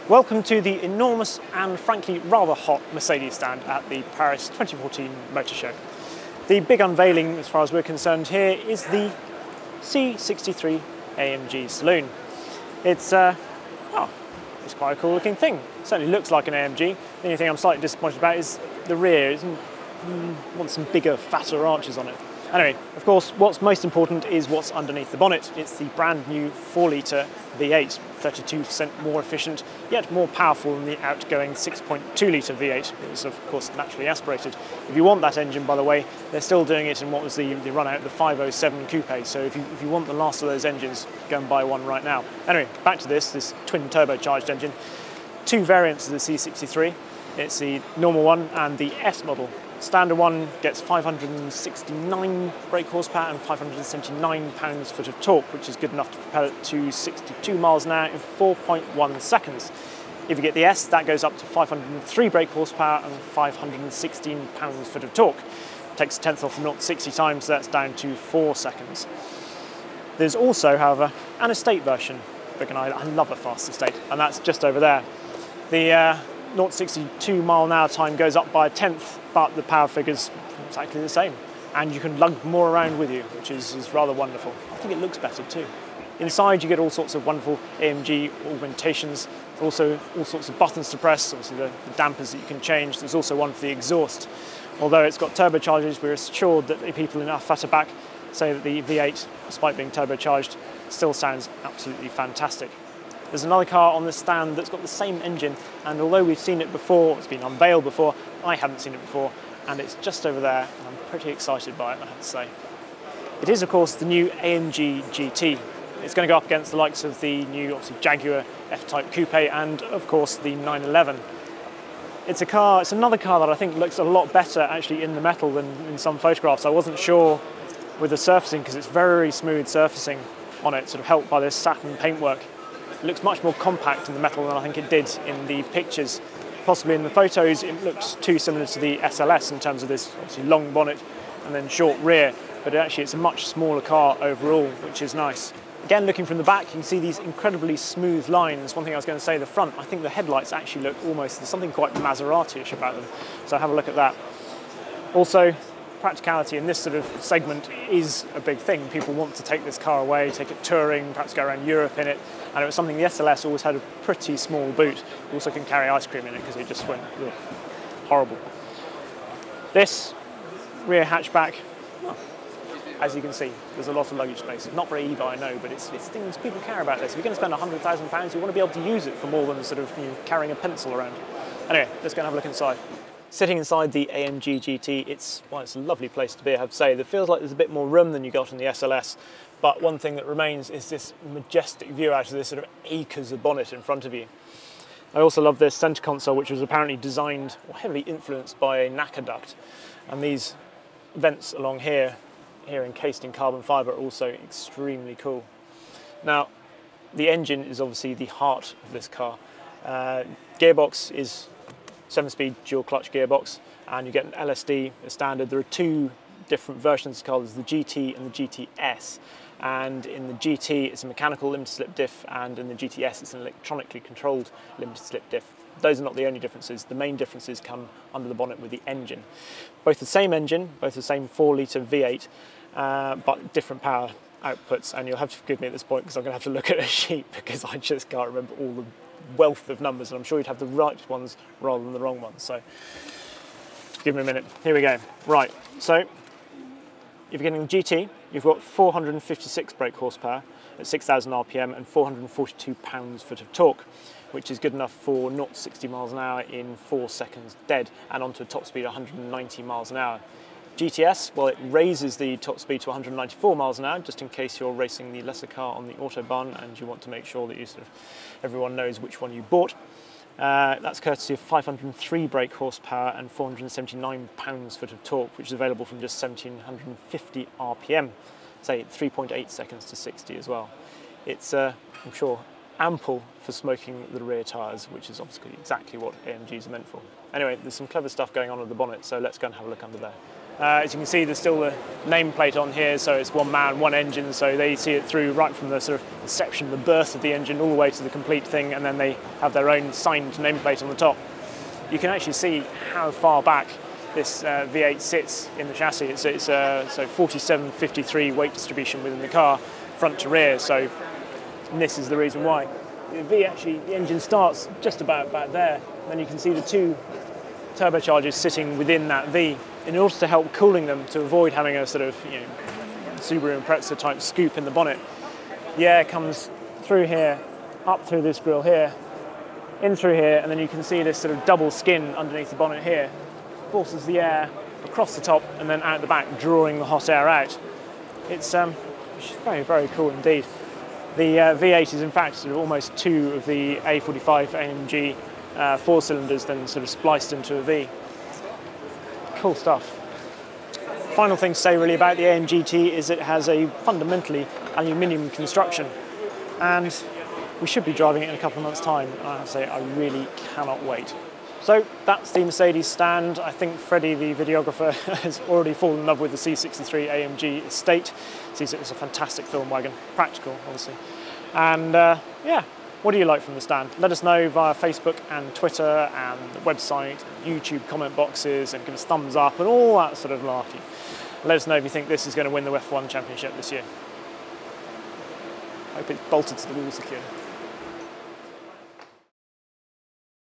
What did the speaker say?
Welcome to the enormous and frankly rather hot Mercedes stand at the Paris 2014 Motor Show. The big unveiling, as far as we're concerned here, is the C63 Amg Saloon. It's quite a cool looking thing. It certainly looks like an AMG. The only thing I'm slightly disappointed about is the rear. It wants some bigger, fatter arches on it. Anyway, of course, what's most important is what's underneath the bonnet. It's the brand new 4-litre V8, 32% more efficient, yet more powerful than the outgoing 6.2-litre V8. It's of course naturally aspirated. If you want that engine, by the way, they're still doing it in what was the run-out, the 507 Coupe. So if you want the last of those engines, go and buy one right now. Anyway, back to this twin turbocharged engine. Two variants of the C63. It's the normal one and the S model. Standard one gets 569 brake horsepower and 579 pounds-foot of torque, which is good enough to propel it to 62 miles an hour in 4.1 seconds. If you get the S, that goes up to 503 brake horsepower and 516 pounds-foot of torque. It takes a tenth off the 0 to 60 times, so that's down to 4 seconds. There's also, however, an estate version. I love a fast estate, and that's just over there. The 0 to 62 mile an hour time goes up by a tenth, but the power figure's exactly the same. And you can lug more around with you, which is rather wonderful. I think it looks better too. Inside you get all sorts of wonderful AMG augmentations, also all sorts of buttons to press, obviously the dampers that you can change. There's also one for the exhaust. Although it's got turbochargers, we're assured that the people in our fatter back say that the V8, despite being turbocharged, still sounds absolutely fantastic. There's another car on this stand that's got the same engine, and although we've seen it before, it's been unveiled before, I haven't seen it before, and it's just over there, and I'm pretty excited by it, I have to say. It is, of course, the new AMG GT. It's going to go up against the likes of the new, obviously, Jaguar F-Type Coupe and, of course, the 911. It's another car that I think looks a lot better, actually, in the metal than in some photographs. I wasn't sure with the surfacing, because it's very smooth surfacing on it, sort of helped by this satin paintwork. It looks much more compact in the metal than I think it did in the pictures. Possibly in the photos it looks too similar to the SLS in terms of this obviously long bonnet and then short rear, but actually it's a much smaller car overall, which is nice. Again, looking from the back, you can see these incredibly smooth lines. One thing I was going to say, the front, I think the headlights actually look almost, there's something quite Maserati-ish about them, so have a look at that. Also, practicality in this sort of segment is a big thing. People want to take this car away, take it touring, perhaps go around Europe in it, and it was something the SLS always had a pretty small boot. It also can carry ice cream in it because it just went horrible. This rear hatchback, well, as you can see, there's a lot of luggage space. Not very EVA, I know, but it's things people care about this. If you're going to spend £100,000, you want to be able to use it for more than sort of carrying a pencil around. Anyway, let's go and have a look inside. Sitting inside the AMG GT, it's a lovely place to be, I have to say. It feels like there's a bit more room than you got in the SLS, but one thing that remains is this majestic view out of this sort of acres of bonnet in front of you. I also love this centre console, which was apparently designed or heavily influenced by a NACA duct, and these vents along here encased in carbon fibre are also extremely cool. Now, the engine is obviously the heart of this car. Gearbox is 7-speed dual clutch gearbox, and you get an LSD as standard. There are two different versions of the car. There's the GT and the GTS, and in the GT it's a mechanical limited slip diff, and in the GTS it's an electronically controlled limited slip diff. Those are not the only differences. The main differences come under the bonnet with the engine. Both the same engine, both the same 4-litre V8, but different power outputs, and you'll have to forgive me at this point because I'm going to have to look at a sheet because I just can't remember all the wealth of numbers, and I'm sure you'd have the right ones rather than the wrong ones, so give me a minute. Here we go. Right, so if you're getting the GT, you've got 456 brake horsepower at 6,000 RPM and 442 pounds-foot of torque, which is good enough for 0 to 60 miles an hour in 4 seconds dead and onto a top speed of 190 miles an hour. GTS, well, it raises the top speed to 194 miles an hour, just in case you're racing the lesser car on the Autobahn and you want to make sure that everyone knows which one you bought. That's courtesy of 503 brake horsepower and 479 pounds-foot of torque, which is available from just 1,750 RPM, say 3.8 seconds to 60 as well. It's, I'm sure, ample for smoking the rear tyres, which is obviously exactly what AMGs are meant for. Anyway, there's some clever stuff going on with the bonnet, so let's go and have a look under there. As you can see, there's still the nameplate on here, so it's one man, one engine, so they see it through right from the sort of inception, the birth of the engine, all the way to the complete thing, and then they have their own signed nameplate on the top. You can actually see how far back this V8 sits in the chassis. It's so 47-53 weight distribution within the car, front to rear, so this is the reason why. The engine starts just about back there, and then you can see the two turbochargers sitting within that V in order to help cooling them, to avoid having a sort of, you know, Subaru Impreza type scoop in the bonnet. The air comes through here, up through this grille here, in through here, and then you can see this sort of double skin underneath the bonnet here. Forces the air across the top and then out the back, drawing the hot air out. It's very, very cool indeed. The V8 is in fact sort of almost two of the A45 AMG 4 cylinders then sort of spliced into a V. Cool stuff. Final thing to say really about the AMG GT is it has a fundamentally aluminium construction, and we should be driving it in a couple of months' time. And I have to say, I really cannot wait. So that's the Mercedes stand. I think Freddie, the videographer, has already fallen in love with the C63 AMG estate. Sees it as a fantastic film wagon, practical, obviously. And yeah, what do you like from the stand? Let us know via Facebook and Twitter and the website, YouTube comment boxes, and give us thumbs up and all that sort of malarkey. Let us know if you think this is going to win the F1 Championship this year. Hope it's bolted to the wall secure.